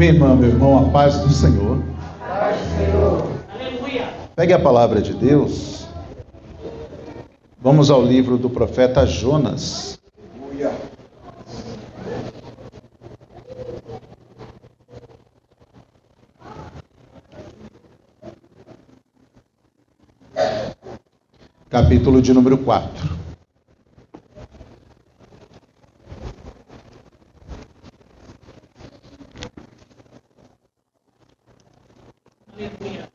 Minha irmã, meu irmão, a paz do Senhor. Paz do Senhor. Aleluia. Pegue a palavra de Deus. Vamos ao livro do profeta Jonas. Aleluia. Capítulo de número 4. Aleluia.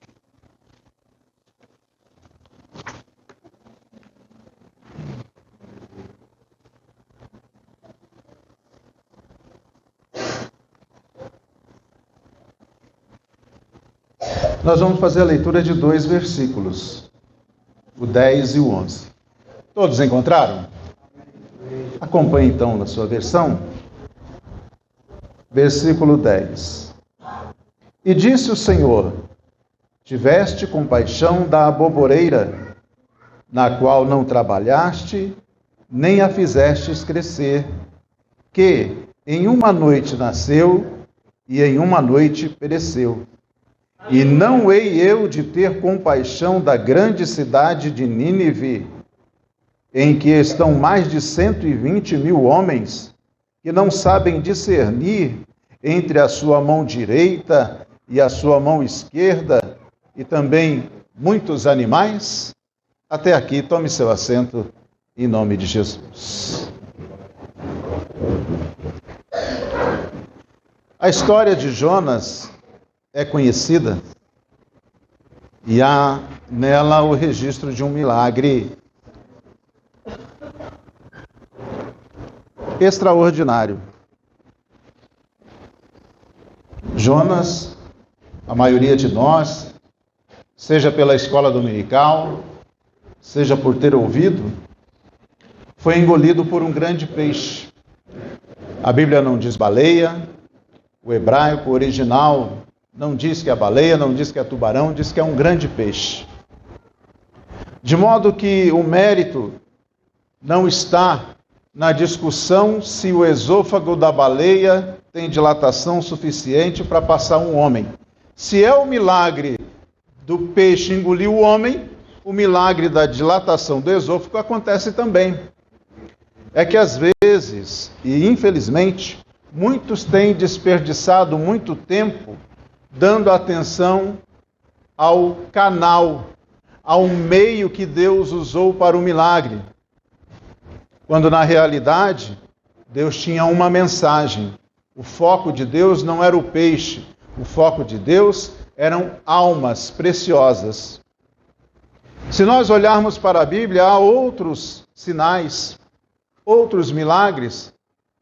Nós vamos fazer a leitura de 2 versículos, o 10 e o 11. Todos encontraram? Acompanhe então na sua versão. Versículo 10. E disse o Senhor: tiveste compaixão da aboboreira, na qual não trabalhaste, nem a fizestes crescer, que em uma noite nasceu e em uma noite pereceu. E não hei eu de ter compaixão da grande cidade de Nínive, em que estão mais de 120.000 homens, que não sabem discernir entre a sua mão direita e a sua mão esquerda, e também muitos animais? Até aqui, tome seu assento, em nome de Jesus. A história de Jonas é conhecida e há nela o registro de um milagre extraordinário. Jonas, a maioria de nós, seja pela escola dominical, seja por ter ouvido, foi engolido por um grande peixe. A Bíblia não diz baleia, o hebraico original não diz que é baleia, não diz que é tubarão, diz que é um grande peixe. De modo que o mérito não está na discussão se o esôfago da baleia tem dilatação suficiente para passar um homem. Se é o milagre do peixe engolir o homem, o milagre da dilatação do esôfago acontece também. É que às vezes, e infelizmente, muitos têm desperdiçado muito tempo dando atenção ao canal, ao meio que Deus usou para o milagre, quando na realidade Deus tinha uma mensagem. O foco de Deus não era o peixe, o foco de Deus eram almas preciosas. Se nós olharmos para a Bíblia, há outros sinais, outros milagres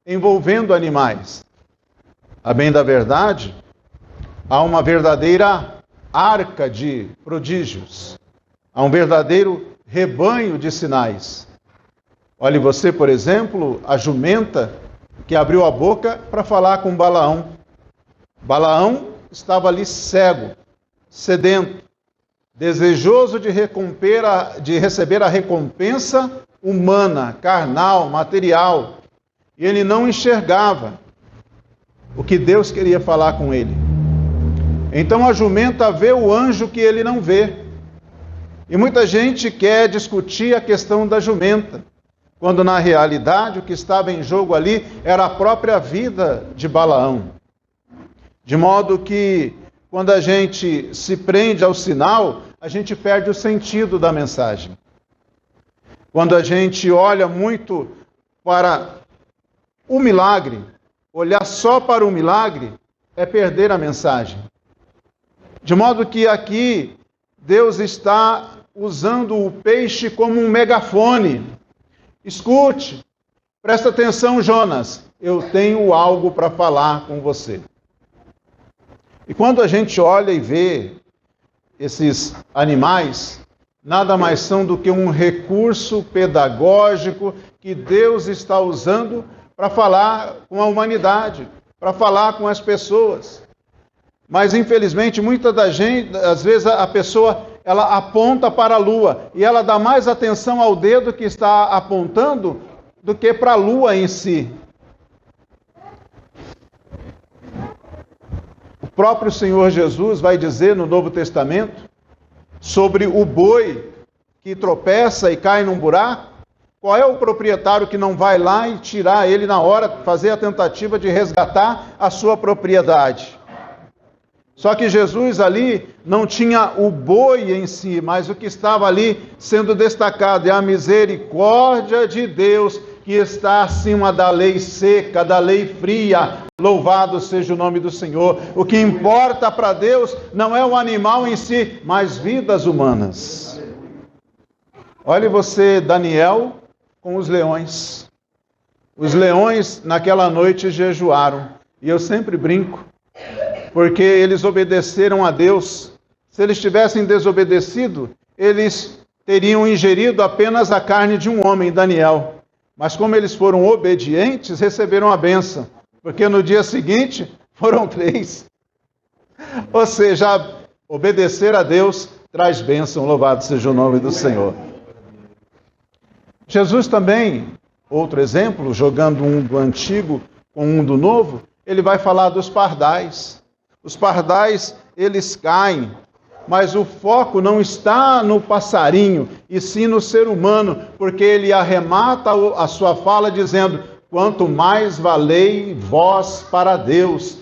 envolvendo animais. A bem da verdade, há uma verdadeira arca de prodígios, há um verdadeiro rebanho de sinais. Olhe você, por exemplo, a jumenta que abriu a boca para falar com Balaão. Balaão estava ali cego, sedento, desejoso de receber a recompensa humana, carnal, material. E ele não enxergava o que Deus queria falar com ele. Então a jumenta vê o anjo que ele não vê. E muita gente quer discutir a questão da jumenta, quando na realidade o que estava em jogo ali era a própria vida de Balaão. De modo que, quando a gente se prende ao sinal, a gente perde o sentido da mensagem. Quando a gente olha muito para o milagre, olhar só para o milagre, é perder a mensagem. De modo que aqui, Deus está usando o peixe como um megafone. Escute, presta atenção, Jonas, eu tenho algo para falar com você. E quando a gente olha e vê esses animais, nada mais são do que um recurso pedagógico que Deus está usando para falar com a humanidade, para falar com as pessoas. Mas, infelizmente, às vezes a pessoa ela aponta para a lua e ela dá mais atenção ao dedo que está apontando do que para a lua em si. próprio Senhor Jesus vai dizer no Novo Testamento sobre o boi que tropeça e cai num buraco. Qual é o proprietário que não vai lá e tirar ele na hora, fazer a tentativa de resgatar a sua propriedade? Só que Jesus ali não tinha o boi em si, mas o que estava ali sendo destacado é a misericórdia de Deus que está acima da lei seca, da lei fria. Louvado seja o nome do Senhor. O que importa para Deus não é o animal em si, mas vidas humanas. Olhe você, Daniel, com os leões. Os leões naquela noite jejuaram. E eu sempre brinco, porque eles obedeceram a Deus. Se eles tivessem desobedecido, eles teriam ingerido apenas a carne de um homem, Daniel. Mas como eles foram obedientes, receberam a bênção, porque no dia seguinte foram 3. Ou seja, obedecer a Deus traz bênção, louvado seja o nome do Senhor. Jesus também, outro exemplo, jogando um do antigo com um do novo, ele vai falar dos pardais. Os pardais, eles caem, mas o foco não está no passarinho, e sim no ser humano, porque ele arremata a sua fala dizendo: quanto mais valei vós para Deus.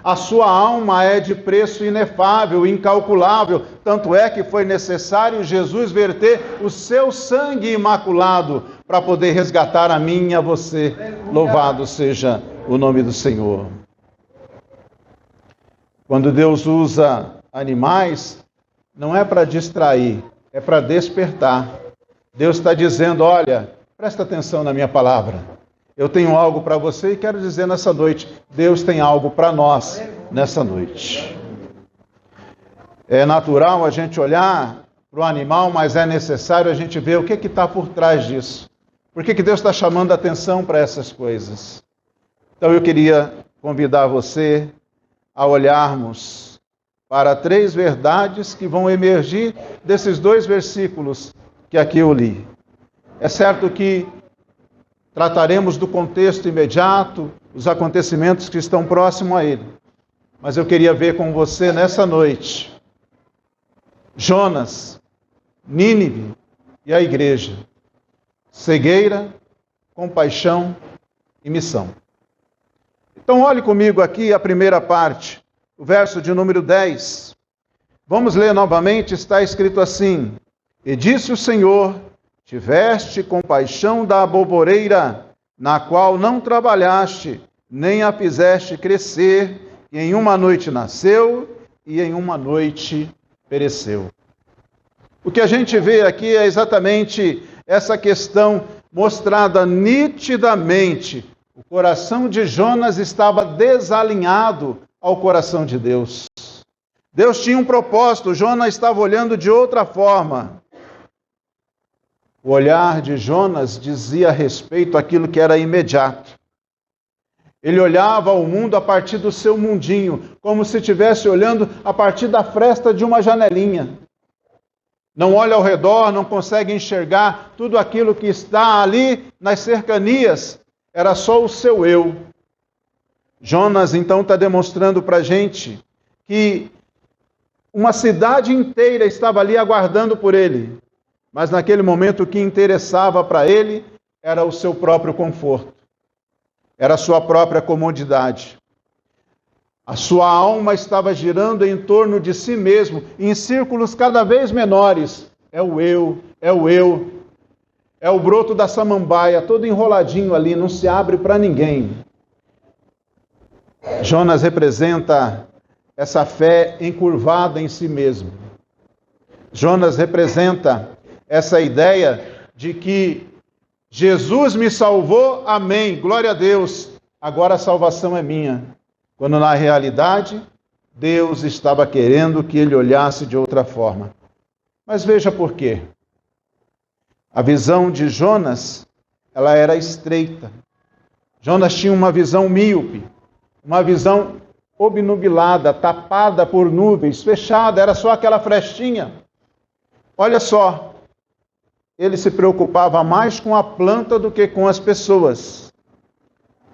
A sua alma é de preço inefável, incalculável, tanto é que foi necessário Jesus verter o seu sangue imaculado para poder resgatar a mim e a você. Louvado seja o nome do Senhor. Quando Deus usa animais, não é para distrair, é para despertar. Deus está dizendo: olha, presta atenção na minha palavra. Eu tenho algo para você e quero dizer nessa noite, Deus tem algo para nós nessa noite. É natural a gente olhar para o animal, mas é necessário a gente ver o que está por trás disso. Por que Deus está chamando a atenção para essas coisas? Então eu queria convidar você a olharmos para 3 verdades que vão emergir desses 2 versículos que aqui eu li. É certo que trataremos do contexto imediato, os acontecimentos que estão próximos a ele. Mas eu queria ver com você nessa noite Jonas, Nínive e a igreja. Cegueira, compaixão e missão. Então olhe comigo aqui a primeira parte, o verso de número 10. Vamos ler novamente, está escrito assim: e disse o Senhor: tiveste compaixão da aboboreira, na qual não trabalhaste, nem a fizeste crescer, e em uma noite nasceu, e em uma noite pereceu. O que a gente vê aqui é exatamente essa questão mostrada nitidamente. O coração de Jonas estava desalinhado ao coração de Deus. Deus tinha um propósito, Jonas estava olhando de outra forma. O olhar de Jonas dizia respeito àquilo que era imediato. Ele olhava o mundo a partir do seu mundinho, como se estivesse olhando a partir da fresta de uma janelinha. Não olha ao redor, não consegue enxergar tudo aquilo que está ali nas cercanias. Era só o seu eu. Jonas, então, está demonstrando para a gente que uma cidade inteira estava ali aguardando por ele. Mas naquele momento o que interessava para ele era o seu próprio conforto. Era a sua própria comodidade. A sua alma estava girando em torno de si mesmo, em círculos cada vez menores. É o eu, é o eu. É o broto da samambaia, todo enroladinho ali, não se abre para ninguém. Jonas representa essa fé encurvada em si mesmo. Jonas representa essa ideia de que Jesus me salvou, amém, glória a Deus, agora a salvação é minha. Quando na realidade, Deus estava querendo que ele olhasse de outra forma. Mas veja por quê. A visão de Jonas, ela era estreita. Jonas tinha uma visão míope, uma visão obnubilada, tapada por nuvens, fechada, era só aquela frestinha. Olha só, ele se preocupava mais com a planta do que com as pessoas.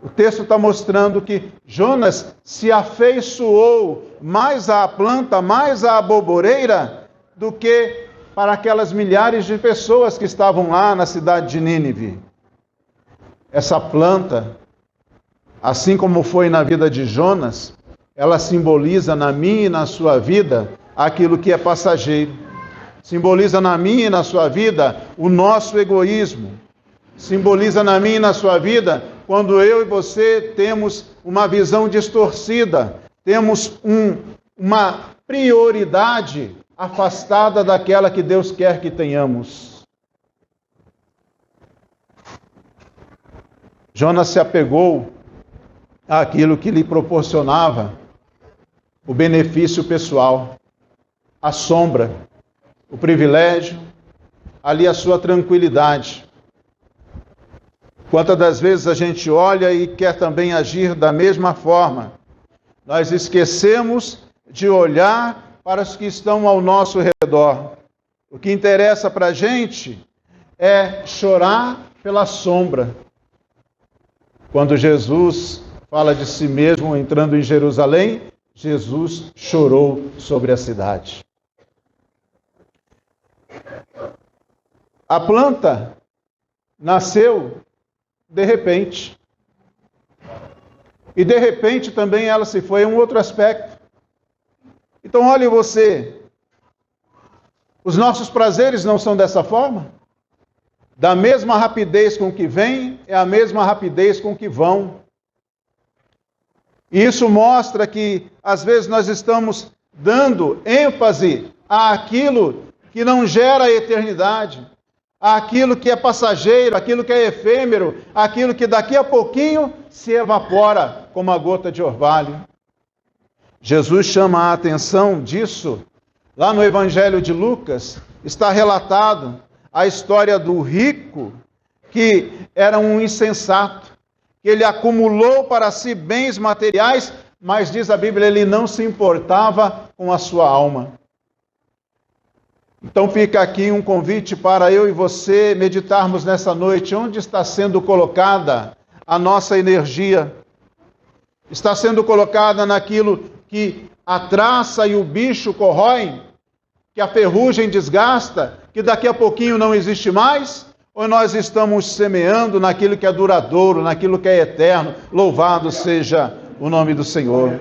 O texto está mostrando que Jonas se afeiçoou mais à planta, mais à aboboreira, do que para aquelas milhares de pessoas que estavam lá na cidade de Nínive. Essa planta, assim como foi na vida de Jonas, ela simboliza na minha e na sua vida aquilo que é passageiro. Simboliza na minha e na sua vida o nosso egoísmo. Simboliza na minha e na sua vida quando eu e você temos uma visão distorcida, temos uma prioridade afastada daquela que Deus quer que tenhamos. Jonas se apegou àquilo que lhe proporcionava o benefício pessoal, a sombra, o privilégio, ali a sua tranquilidade. Quantas das vezes a gente olha e quer também agir da mesma forma, nós esquecemos de olhar para os que estão ao nosso redor. O que interessa para a gente é chorar pela sombra. Quando Jesus fala de si mesmo entrando em Jerusalém, Jesus chorou sobre a cidade. A planta nasceu de repente. E de repente também ela se foi a um outro aspecto. Então olhe você, os nossos prazeres não são dessa forma? Da mesma rapidez com que vêm, é a mesma rapidez com que vão. E isso mostra que às vezes nós estamos dando ênfase àquilo que não gera eternidade, àquilo que é passageiro, aquilo que é efêmero, aquilo que daqui a pouquinho se evapora como a gota de orvalho. Jesus chama a atenção disso. Lá no Evangelho de Lucas está relatado a história do rico que era um insensato, que ele acumulou para si bens materiais, mas diz a Bíblia, ele não se importava com a sua alma. Então fica aqui um convite para eu e você meditarmos nessa noite. Onde está sendo colocada a nossa energia? Está sendo colocada naquilo que a traça e o bicho corroem? Que a ferrugem desgasta? Que daqui a pouquinho não existe mais? Ou nós estamos semeando naquilo que é duradouro, naquilo que é eterno? Louvado seja o nome do Senhor.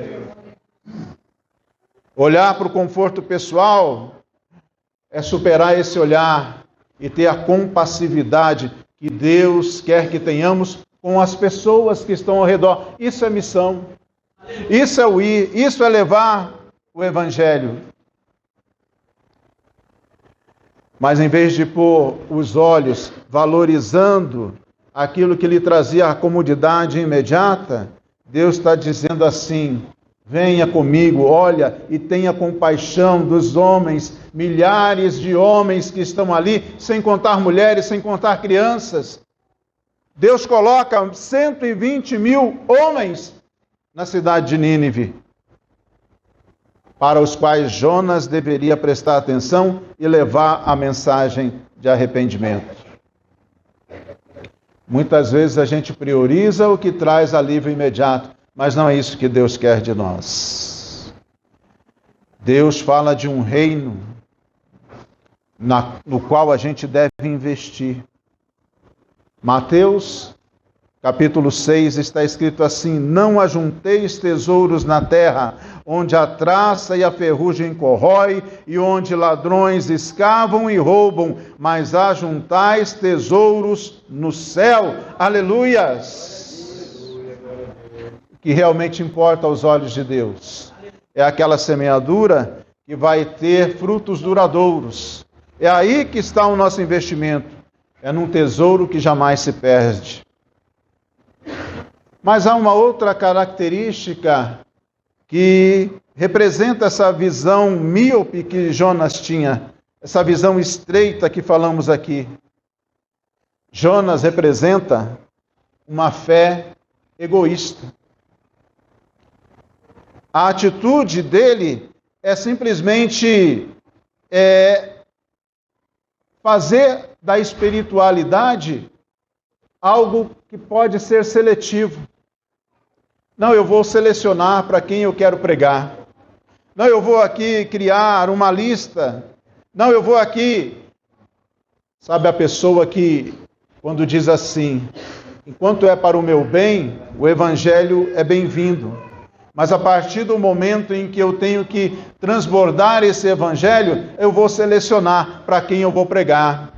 Olhar para o conforto pessoal é superar esse olhar e ter a compassividade que Deus quer que tenhamos com as pessoas que estão ao redor. Isso é missão. Isso é o ir, isso é levar o Evangelho. Mas em vez de pôr os olhos valorizando aquilo que lhe trazia a comodidade imediata, Deus está dizendo assim: venha comigo, olha e tenha compaixão dos homens, milhares de homens que estão ali, sem contar mulheres, sem contar crianças. Deus coloca 120 mil homens na cidade de Nínive, para os quais Jonas deveria prestar atenção e levar a mensagem de arrependimento. Muitas vezes a gente prioriza o que traz alívio imediato, mas não é isso que Deus quer de nós. Deus fala de um reino no qual a gente deve investir. Mateus, capítulo 6, está escrito assim: não ajunteis tesouros na terra, onde a traça e a ferrugem corrói, e onde ladrões escavam e roubam, mas ajuntais tesouros no céu. Aleluias! O que realmente importa aos olhos de Deus é aquela semeadura que vai ter frutos duradouros. É aí que está o nosso investimento. É num tesouro que jamais se perde. Mas há uma outra característica que representa essa visão míope que Jonas tinha, essa visão estreita que falamos aqui. Jonas representa uma fé egoísta. A atitude dele é simplesmente fazer da espiritualidade algo que pode ser seletivo. Não, eu vou selecionar para quem eu quero pregar. Não, eu vou aqui criar uma lista. Não, eu vou aqui. Sabe a pessoa que, quando diz assim, enquanto é para o meu bem, o evangelho é bem-vindo. Mas a partir do momento em que eu tenho que transbordar esse evangelho, eu vou selecionar para quem eu vou pregar.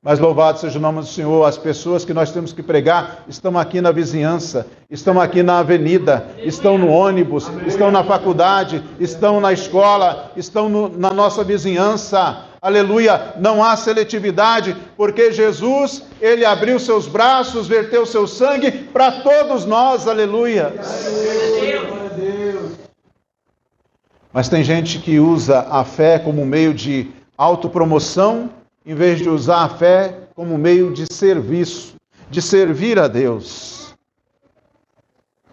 Mas louvado seja o nome do Senhor, as pessoas que nós temos que pregar estão aqui na vizinhança, estão aqui na avenida, estão no ônibus, estão na faculdade, estão na escola, estão na nossa vizinhança. Aleluia, não há seletividade, porque Jesus, Ele abriu seus braços, verteu seu sangue para todos nós, aleluia. Mas tem gente que usa a fé como meio de autopromoção, em vez de usar a fé como meio de serviço, de servir a Deus.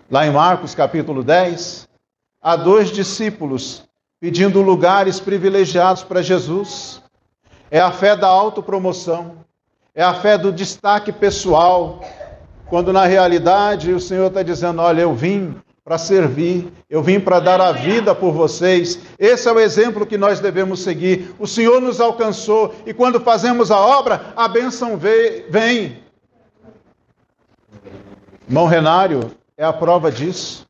Lá em Marcos capítulo 10, há 2 discípulos pedindo lugares privilegiados para Jesus. É a fé da autopromoção, é a fé do destaque pessoal, quando na realidade o Senhor está dizendo, olha, eu vim para servir, eu vim para dar a vida por vocês. Esse é o exemplo que nós devemos seguir. O Senhor nos alcançou e quando fazemos a obra, a bênção vem. Irmão Renário é a prova disso.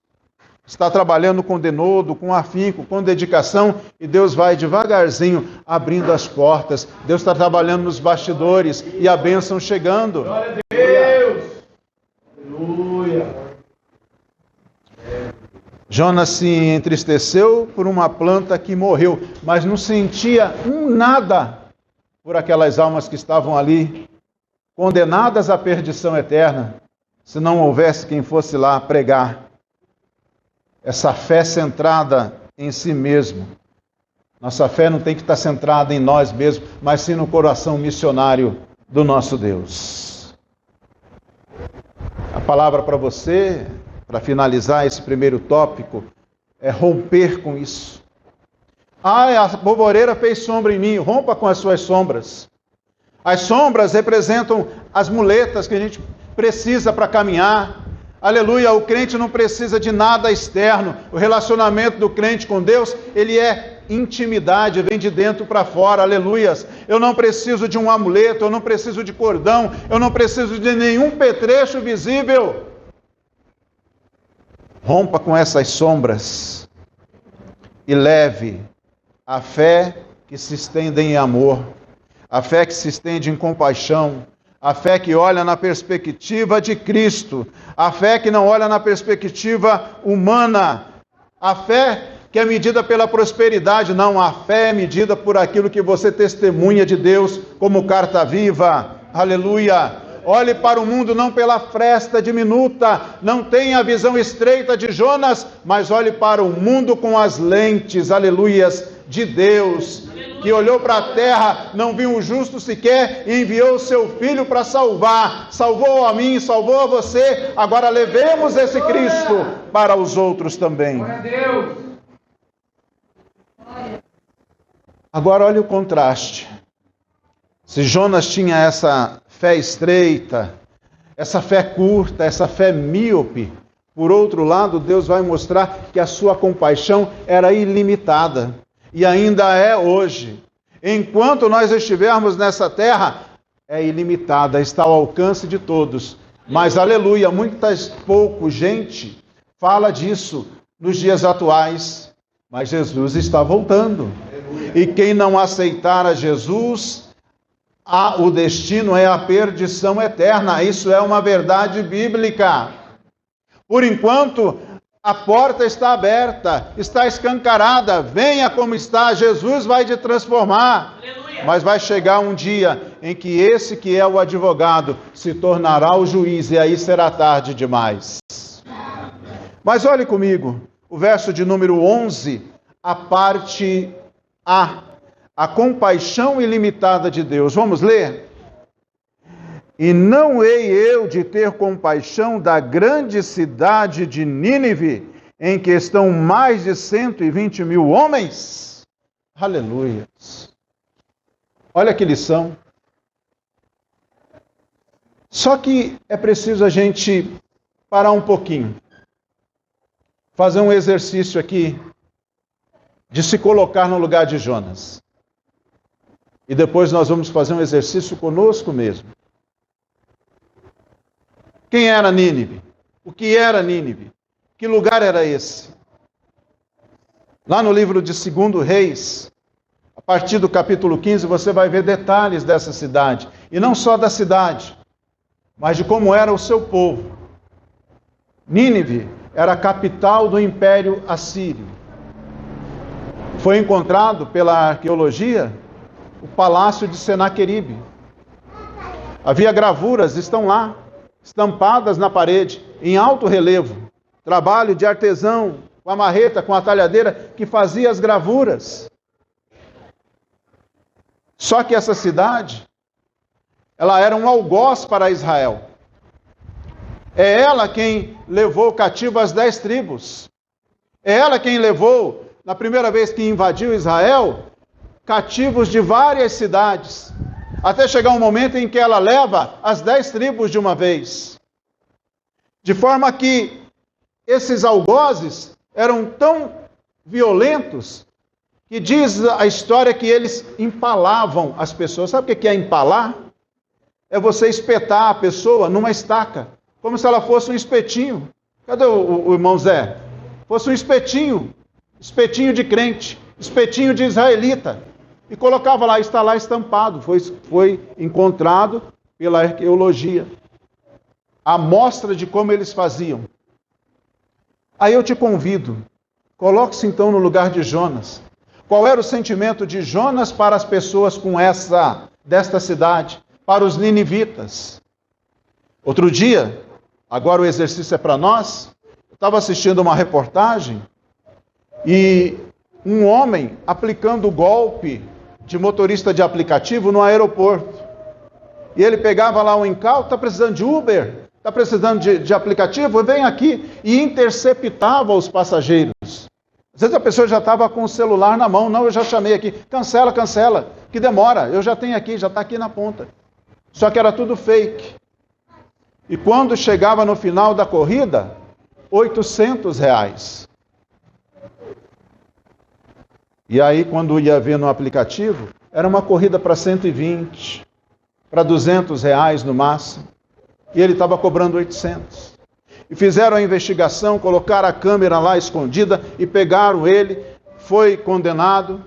Está trabalhando com denodo, com afinco, com dedicação, e Deus vai devagarzinho abrindo as portas. Deus está trabalhando nos bastidores e a bênção chegando. Glória a Deus! Aleluia! Jonas se entristeceu por uma planta que morreu, mas não sentia nada por aquelas almas que estavam ali, condenadas à perdição eterna, se não houvesse quem fosse lá pregar. Essa fé centrada em si mesmo. Nossa fé não tem que estar centrada em nós mesmos, mas sim no coração missionário do nosso Deus. A palavra para você, para finalizar esse primeiro tópico, é romper com isso. A bovoreira fez sombra em mim, rompa com as suas sombras. As sombras representam as muletas que a gente precisa para caminhar. Aleluia, o crente não precisa de nada externo. O relacionamento do crente com Deus, ele é intimidade, vem de dentro para fora, aleluias. Eu não preciso de um amuleto, eu não preciso de cordão, eu não preciso de nenhum petrecho visível. Rompa com essas sombras e leve a fé que se estende em amor, a fé que se estende em compaixão, a fé que olha na perspectiva de Cristo, a fé que não olha na perspectiva humana, a fé que é medida pela prosperidade, não, a fé é medida por aquilo que você testemunha de Deus como carta viva, aleluia. Olhe para o mundo não pela fresta diminuta, não tenha a visão estreita de Jonas, mas olhe para o mundo com as lentes, aleluias, de Deus, que olhou para a terra, não viu um justo sequer, e enviou o seu Filho para salvar. Salvou a mim, salvou a você, agora levemos esse Cristo para os outros também. Agora olhe o contraste. Se Jonas tinha essa fé estreita, essa fé curta, essa fé míope, por outro lado, Deus vai mostrar que a sua compaixão era ilimitada. E ainda é hoje. Enquanto nós estivermos nessa terra, é ilimitada, está ao alcance de todos. Mas, aleluia, pouco gente fala disso nos dias atuais. Mas Jesus está voltando. E quem não aceitar a Jesus, o destino é a perdição eterna. Isso é uma verdade bíblica. Por enquanto, a porta está aberta, está escancarada, venha como está, Jesus vai te transformar. Aleluia. Mas vai chegar um dia em que esse que é o advogado se tornará o juiz e aí será tarde demais. Mas olhe comigo, o verso de número 11, a parte A compaixão ilimitada de Deus. Vamos ler? E não hei eu de ter compaixão da grande cidade de Nínive, em que estão mais de 120 mil homens? Aleluia. Olha que lição. Só que é preciso a gente parar um pouquinho. fazer um exercício aqui de se colocar no lugar de Jonas. E depois nós vamos fazer um exercício conosco mesmo. Quem era Nínive? O que era Nínive? Que lugar era esse? Lá no livro de 2 Reis, a partir do capítulo 15, você vai ver detalhes dessa cidade. E não só da cidade, mas de como era o seu povo. Nínive era a capital do Império Assírio. Foi encontrado pela arqueologia o palácio de Senaqueribe. Havia gravuras, estão lá, estampadas na parede, em alto relevo. Trabalho de artesão, com a marreta, com a talhadeira, que fazia as gravuras. Só que essa cidade, ela era um algoz para Israel. É ela quem levou cativo as 10 tribos. É ela quem levou, na primeira vez que invadiu Israel, cativos de várias cidades. Até chegar um momento em que ela leva as 10 tribos de uma vez. De forma que esses algozes eram tão violentos que diz a história que eles empalavam as pessoas. Sabe o que é empalar? É você espetar a pessoa numa estaca, como se ela fosse um espetinho. Cadê o irmão Zé? Fosse um espetinho de crente, espetinho de israelita. E colocava lá, está lá estampado, foi encontrado pela arqueologia. A amostra de como eles faziam. Aí eu te convido, coloque-se então no lugar de Jonas. Qual era o sentimento de Jonas para as pessoas desta cidade, para os ninivitas? Outro dia, agora o exercício é para nós, eu estava assistindo uma reportagem e um homem aplicando o golpe de motorista de aplicativo no aeroporto. E ele pegava lá um encalço, está precisando de Uber, está precisando de aplicativo, vem aqui, e interceptava os passageiros. Às vezes a pessoa já estava com o celular na mão, não, eu já chamei aqui, cancela, que demora, eu já tenho aqui, já está aqui na ponta. Só que era tudo fake. E quando chegava no final da corrida, R$800. E aí, quando ia ver no aplicativo, era uma corrida para 120, para R$200 no máximo. E ele estava cobrando 800. E fizeram a investigação, colocaram a câmera lá escondida e pegaram ele, foi condenado.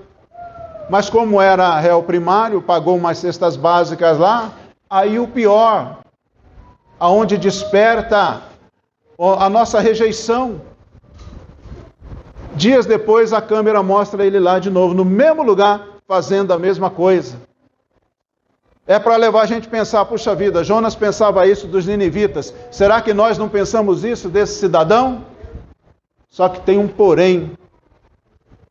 Mas como era réu primário, pagou umas cestas básicas lá. Aí o pior, aonde desperta a nossa rejeição. Dias depois a câmera mostra ele lá de novo, no mesmo lugar, fazendo a mesma coisa. É para levar a gente a pensar, puxa vida, Jonas pensava isso dos ninivitas. Será que nós não pensamos isso desse cidadão? Só que tem um porém.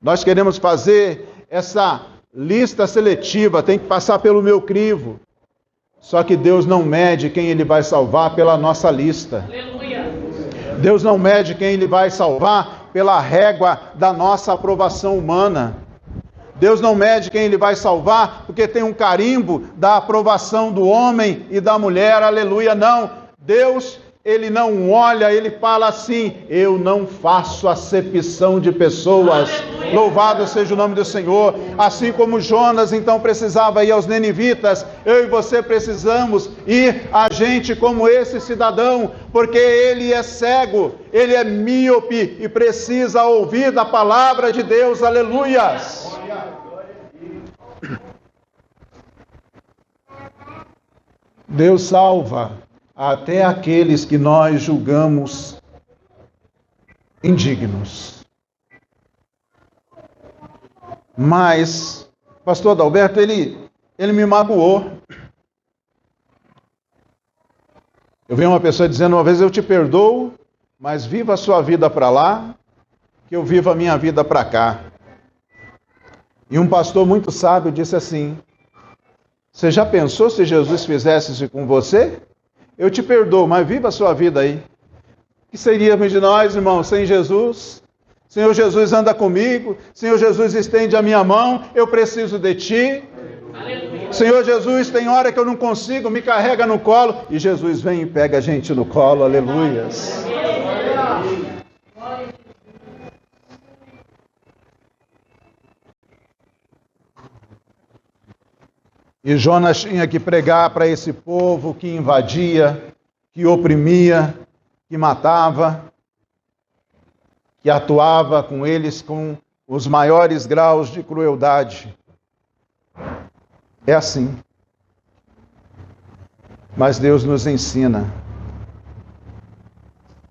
Nós queremos fazer essa lista seletiva, tem que passar pelo meu crivo. Só que Deus não mede quem Ele vai salvar pela nossa lista. Aleluia. Deus não mede quem Ele vai salvar pela régua da nossa aprovação humana. Deus não mede quem Ele vai salvar porque tem um carimbo da aprovação do homem e da mulher, aleluia, não. Deus, Ele não olha, Ele fala assim, eu não faço acepção de pessoas, aleluia. Louvado seja o nome do Senhor. Assim como Jonas então precisava ir aos ninivitas, eu e você precisamos ir a gente como esse cidadão, porque ele é cego, ele é míope e precisa ouvir da palavra de Deus, aleluias. Deus salva até aqueles que nós julgamos indignos. Mas, pastor Adalberto, ele me magoou. Eu vi uma pessoa dizendo uma vez, eu te perdoo, mas viva a sua vida para lá, que eu vivo a minha vida para cá. E um pastor muito sábio disse assim, você já pensou se Jesus fizesse isso com você? Eu te perdoo, mas viva a sua vida aí. O que seríamos de nós, irmãos, sem Jesus? Senhor Jesus anda comigo, Senhor Jesus estende a minha mão, eu preciso de Ti. Aleluia. Senhor Jesus, tem hora que eu não consigo, me carrega no colo, e Jesus vem e pega a gente no colo, aleluias. E Jonas tinha que pregar para esse povo que invadia, que oprimia, que matava, que atuava com eles com os maiores graus de crueldade. É assim. Mas Deus nos ensina.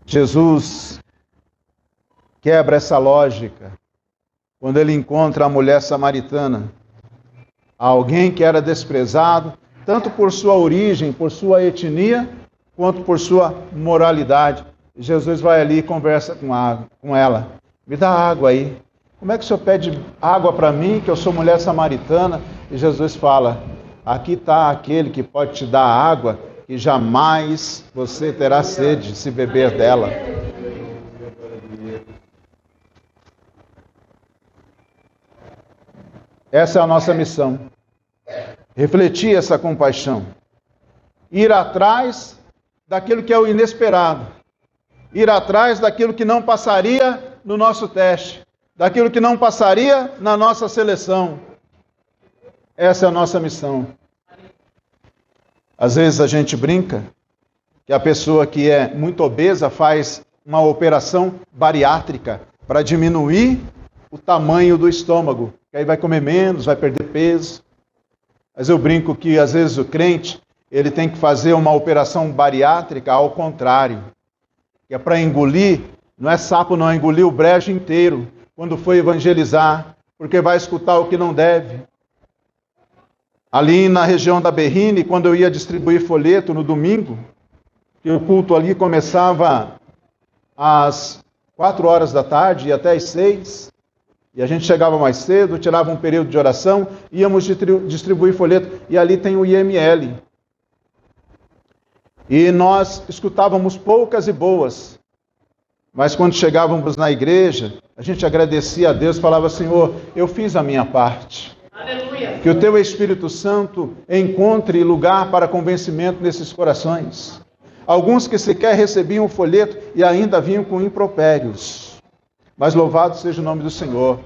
Jesus quebra essa lógica quando ele encontra a mulher samaritana, alguém que era desprezado, tanto por sua origem, por sua etnia, quanto por sua moralidade. Jesus vai ali e conversa com ela. Me dá água aí. Como é que o senhor pede água para mim, que eu sou mulher samaritana? E Jesus fala, aqui está aquele que pode te dar água, que jamais você terá sede se beber dela. Essa é a nossa missão. Refletir essa compaixão. Ir atrás daquilo que é o inesperado. Ir atrás daquilo que não passaria no nosso teste. Daquilo que não passaria na nossa seleção. Essa é a nossa missão. Às vezes a gente brinca que a pessoa que é muito obesa faz uma operação bariátrica para diminuir o tamanho do estômago. Que aí vai comer menos, vai perder peso. Mas eu brinco que às vezes o crente, ele tem que fazer uma operação bariátrica ao contrário. Que é para engolir, não é sapo não, é engolir o brejo inteiro quando for evangelizar, porque vai escutar o que não deve. Ali na região da Berrine, quando eu ia distribuir folheto no domingo, que o culto ali começava às 4 horas da tarde e até às 6, e a gente chegava mais cedo, tirava um período de oração, íamos distribuir folheto, e ali tem o IML. E nós escutávamos poucas e boas, mas quando chegávamos na igreja, a gente agradecia a Deus, falava, Senhor, eu fiz a minha parte. Aleluia. Que o Teu Espírito Santo encontre lugar para convencimento nesses corações. Alguns que sequer recebiam o folheto e ainda vinham com impropérios. Mas louvado seja o nome do Senhor.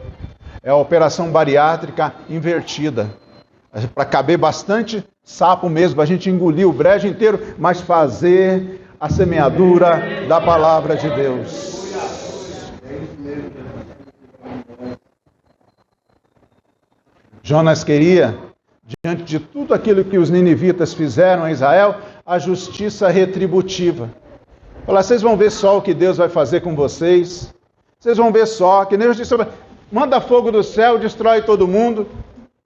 É a operação bariátrica invertida. Para caber bastante sapo mesmo, para a gente engolir o brejo inteiro, mas fazer a semeadura da palavra de Deus. Jonas queria, diante de tudo aquilo que os ninivitas fizeram a Israel, a justiça retributiva. Falar, vocês vão ver só o que Deus vai fazer com vocês. Vocês vão ver só, que nem eu disse, manda fogo do céu, destrói todo mundo.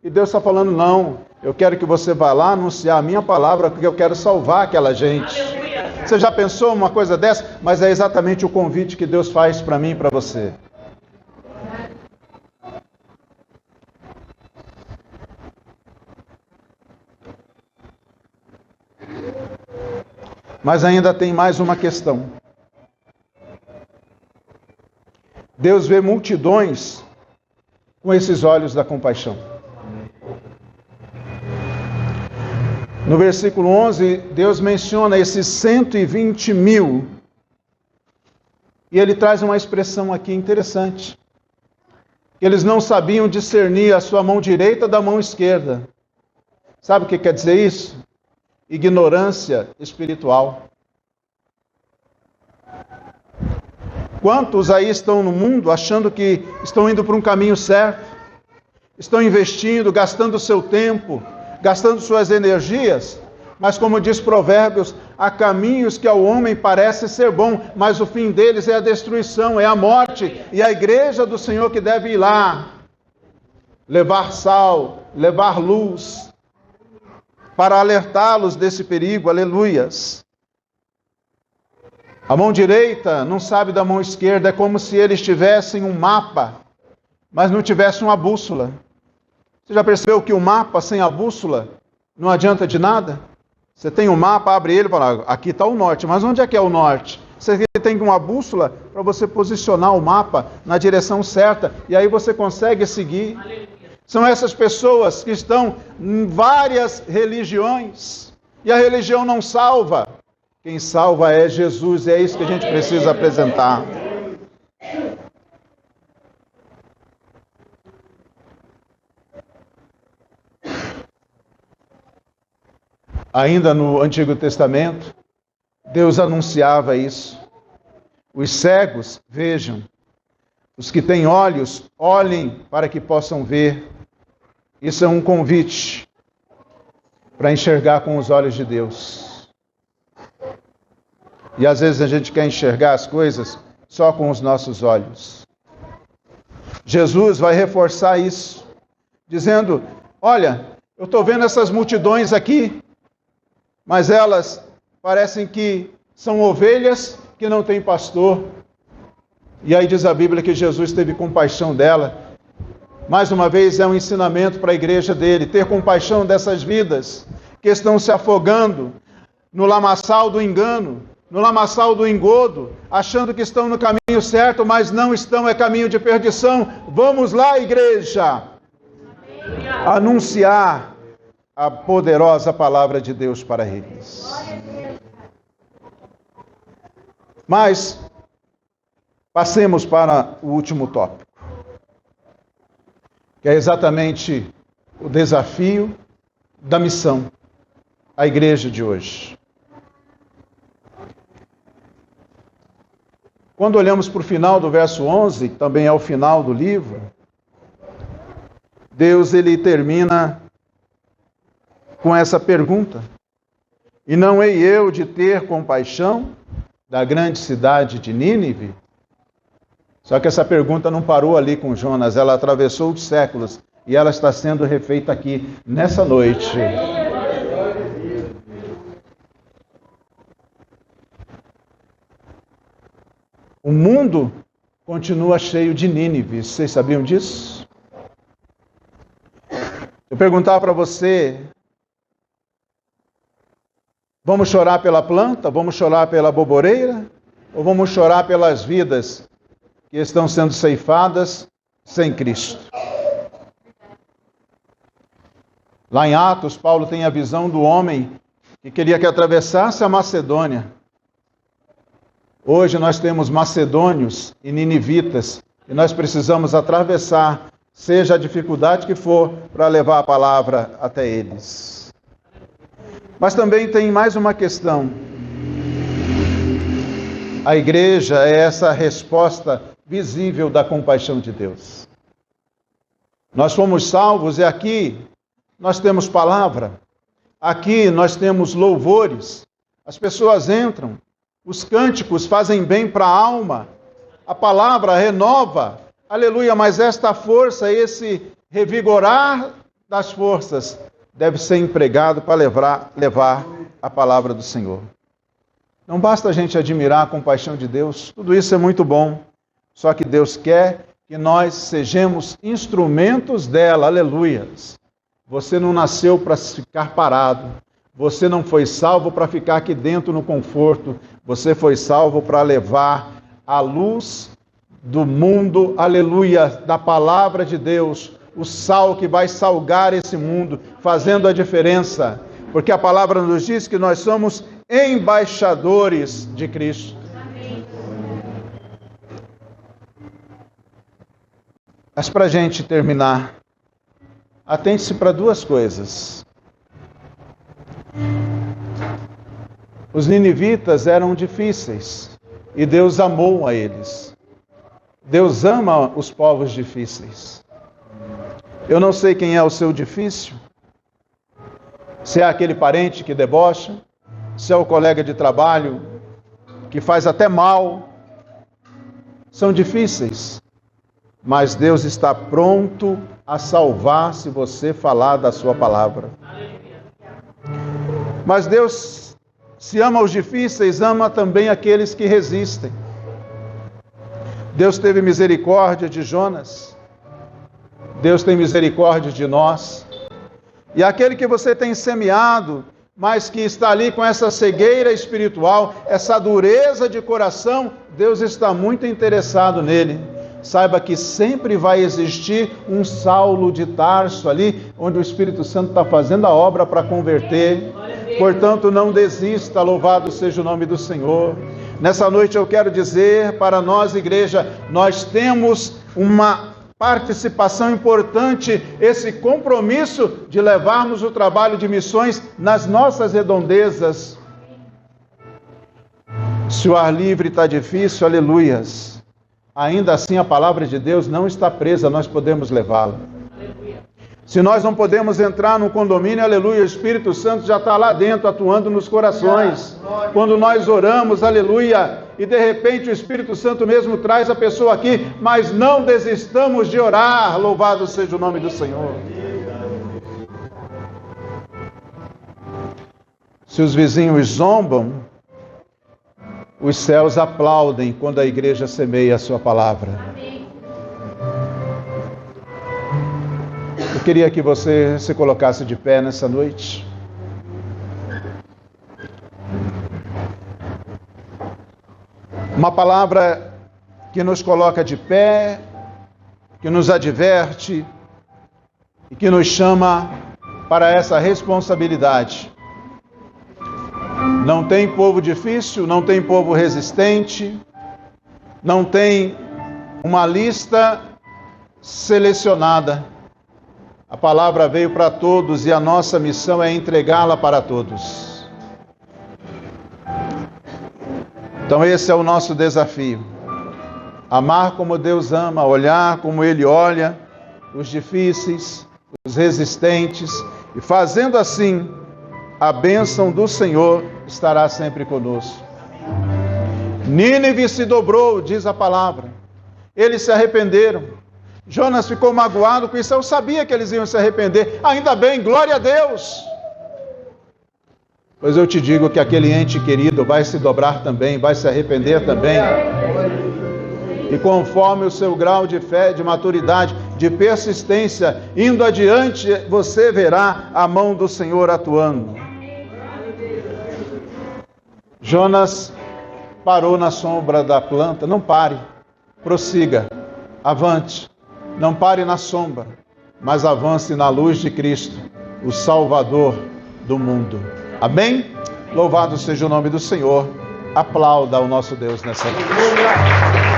E Deus está falando, não, eu quero que você vá lá anunciar a minha palavra, porque eu quero salvar aquela gente. Você já pensou uma coisa dessa? Mas é exatamente o convite que Deus faz para mim e para você. Mas ainda tem mais uma questão. Deus vê multidões com esses olhos da compaixão. No versículo 11, Deus menciona esses 120 mil. E ele traz uma expressão aqui interessante. Eles não sabiam discernir a sua mão direita da mão esquerda. Sabe o que quer dizer isso? Ignorância espiritual. Quantos aí estão no mundo achando que estão indo para um caminho certo? Estão investindo, gastando seu tempo, gastando suas energias, mas como diz Provérbios, há caminhos que ao homem parece ser bom, mas o fim deles é a destruição, é a morte, e a igreja do Senhor que deve ir lá, levar sal, levar luz, para alertá-los desse perigo, aleluias. A mão direita não sabe da mão esquerda, é como se eles tivessem um mapa, mas não tivessem uma bússola. Você já percebeu que o mapa sem a bússola não adianta de nada? Você tem um mapa, abre ele e fala, aqui está o norte, mas onde é que é o norte? Você tem uma bússola para você posicionar o mapa na direção certa, e aí você consegue seguir. São essas pessoas que estão em várias religiões, e a religião não salva. Quem salva é Jesus, e é isso que a gente precisa apresentar. Ainda no Antigo Testamento, Deus anunciava isso. Os cegos vejam, os que têm olhos olhem para que possam ver. Isso é um convite para enxergar com os olhos de Deus. E às vezes a gente quer enxergar as coisas só com os nossos olhos. Jesus vai reforçar isso, dizendo: olha, eu estou vendo essas multidões aqui, mas elas parecem que são ovelhas que não têm pastor. E aí diz a Bíblia que Jesus teve compaixão dela. Mais uma vez é um ensinamento para a igreja dele, ter compaixão dessas vidas que estão se afogando no lamaçal do engano, no lamaçal do engodo, achando que estão no caminho certo, mas não estão, é caminho de perdição. Vamos lá, igreja, anunciar a poderosa palavra de Deus para eles. Mas passemos para o último tópico, que é exatamente o desafio da missão à igreja de hoje. Quando olhamos para o final do verso 11, também é o final do livro, Deus ele termina com essa pergunta: e não hei eu de ter compaixão da grande cidade de Nínive? Só que essa pergunta não parou ali com Jonas, ela atravessou os séculos e ela está sendo refeita aqui nessa noite. O mundo continua cheio de Nínive, vocês sabiam disso? Eu perguntar para você: vamos chorar pela planta? Vamos chorar pela boboreira? Ou vamos chorar pelas vidas que estão sendo ceifadas sem Cristo? Lá em Atos, Paulo tem a visão do homem que queria que atravessasse a Macedônia. Hoje nós temos macedônios e ninivitas e nós precisamos atravessar, seja a dificuldade que for, para levar a palavra até eles. Mas também tem mais uma questão. A igreja é essa resposta visível da compaixão de Deus. Nós fomos salvos e aqui nós temos palavra, aqui nós temos louvores, as pessoas entram, os cânticos fazem bem para a alma, a palavra renova, aleluia, mas esta força, esse revigorar das forças, deve ser empregado para levar a palavra do Senhor. Não basta a gente admirar a compaixão de Deus, tudo isso é muito bom, só que Deus quer que nós sejamos instrumentos dela, aleluia. Você não nasceu para ficar parado, você não foi salvo para ficar aqui dentro no conforto, você foi salvo para levar a luz do mundo, aleluia, da palavra de Deus, o sal que vai salgar esse mundo, fazendo a diferença, porque a palavra nos diz que nós somos embaixadores de Cristo. Mas para a gente terminar, atente-se para duas coisas. Os ninivitas eram difíceis e Deus amou a eles. Deus ama os povos difíceis. Eu não sei quem é o seu difícil, se é aquele parente que debocha, se é o colega de trabalho que faz até mal. São difíceis, mas Deus está pronto a salvar se você falar da sua palavra. Mas Deus, se ama os difíceis, ama também aqueles que resistem. Deus teve misericórdia de Jonas. Deus tem misericórdia de nós. E aquele que você tem semeado, mas que está ali com essa cegueira espiritual, essa dureza de coração, Deus está muito interessado nele. Saiba que sempre vai existir um Saulo de Tarso ali, onde o Espírito Santo está fazendo a obra para converter. Portanto, não desista, louvado seja o nome do Senhor. Nessa noite eu quero dizer para nós, igreja, nós temos uma participação importante, esse compromisso de levarmos o trabalho de missões nas nossas redondezas. Se o ar livre está difícil, aleluias. Ainda assim a palavra de Deus não está presa, nós podemos levá-la. Se nós não podemos entrar no condomínio, aleluia, o Espírito Santo já está lá dentro, atuando nos corações. Quando nós oramos, aleluia, e de repente o Espírito Santo mesmo traz a pessoa aqui, mas não desistamos de orar, louvado seja o nome do Senhor. Se os vizinhos zombam, os céus aplaudem quando a igreja semeia a sua palavra. Eu queria que você se colocasse de pé nessa noite. Uma palavra que nos coloca de pé, que nos adverte e que nos chama para essa responsabilidade. Não tem povo difícil, não tem povo resistente, não tem uma lista selecionada. A palavra veio para todos e a nossa missão é entregá-la para todos. Então esse é o nosso desafio. Amar como Deus ama, olhar como Ele olha, os difíceis, os resistentes, e fazendo assim, a bênção do Senhor estará sempre conosco. Nínive se dobrou, diz a palavra. Eles se arrependeram. Jonas ficou magoado com isso. Eu sabia que eles iam se arrepender. Ainda bem, glória a Deus. Pois eu te digo que aquele ente querido vai se dobrar também, vai se arrepender também. E conforme o seu grau de fé, de maturidade, de persistência, indo adiante, você verá a mão do Senhor atuando. Jonas parou na sombra da planta. Não pare, prossiga, avante. Não pare na sombra, mas avance na luz de Cristo, o Salvador do mundo. Amém? Louvado seja o nome do Senhor. Aplauda o nosso Deus nessa noite.